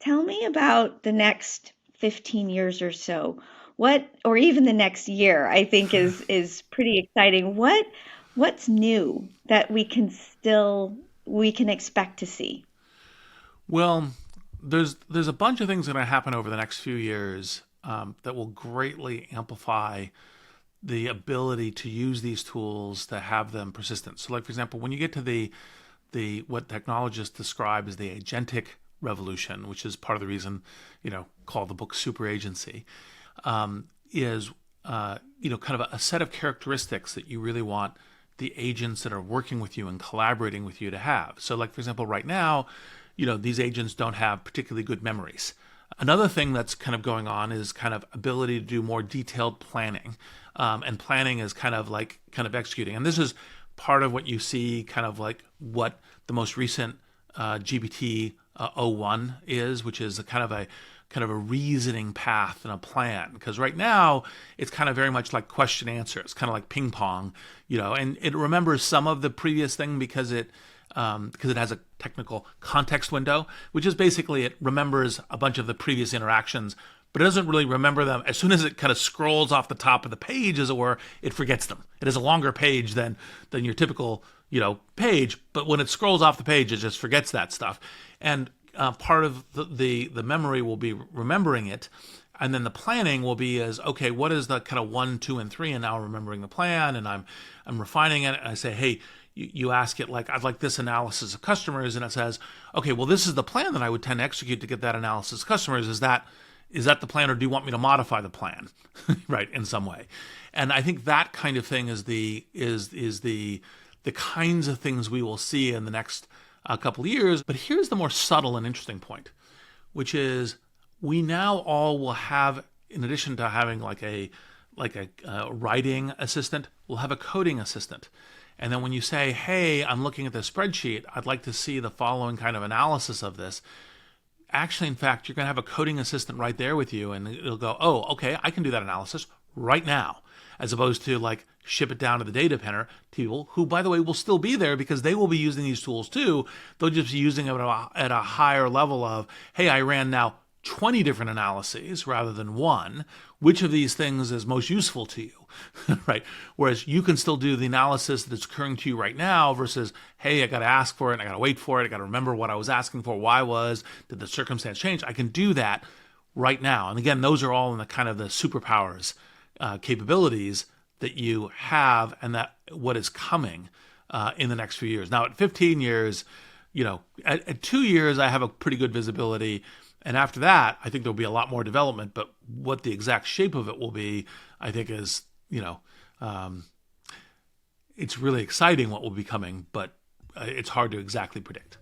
Tell me about the next 15 years or so. Or even the next year, I think is pretty exciting. What's new that we can expect to see? Well, there's a bunch of things going to happen over the next few years that will greatly amplify the ability to use these tools to have them persistent. So, like for example, when you get to the what technologists describe as the agentic revolution, which is part of the reason called the book Superagency, is kind of a set of characteristics that you really want the agents that are working with you and collaborating with you to have. So, like for example, right now, these agents don't have particularly good memories. Another thing that's kind of going on is kind of ability to do more detailed planning, and planning is kind of executing. And this is part of what you see, kind of like what the most recent GPT o1 is, which is a kind of a reasoning path and a plan. Because right now it's kind of very much like question answer. It's kind of like ping pong, and it remembers some of the previous thing because it has a technical context window, which is basically it remembers a bunch of the previous interactions, but it doesn't really remember them. As soon as it kind of scrolls off the top of the page, as it were, it forgets them. It has a longer page than your typical page, but when it scrolls off the page, it just forgets that stuff. And part of the memory will be remembering it, and then the planning will be as, okay, what is the kind of 1, 2, and 3, and now I'm remembering the plan, and I'm refining it, and I say, hey, you ask it like, I'd like this analysis of customers, and it says, okay, well, this is the plan that I would tend to execute to get that analysis of customers. Is that the plan, or do you want me to modify the plan, right, in some way? And I think that kind of thing is the kinds of things we will see in the next couple of years. But here's the more subtle and interesting point, which is we now all will have, in addition to having like a writing assistant, we'll have a coding assistant. And then when you say, hey, I'm looking at this spreadsheet, I'd like to see the following kind of analysis of this. Actually, in fact, you're going to have a coding assistant right there with you, and it'll go, oh, okay, I can do that analysis right now, as opposed to like ship it down to the data center people who, by the way, will still be there because they will be using these tools too. They'll just be using it at a higher level of, hey, I ran now 20 different analyses rather than one. Which of these things is most useful to you, right? Whereas you can still do the analysis that's occurring to you right now versus, hey, I got to ask for it, and I got to wait for it, I got to remember what I was asking for, why did the circumstance change? I can do that right now. And again, those are all in the kind of the superpowers capabilities that you have, and that what is coming in the next few years. Now, at 15 years, at 2 years, I have a pretty good visibility. And after that, I think there'll be a lot more development. But what the exact shape of it will be, I think is, it's really exciting what will be coming, but it's hard to exactly predict.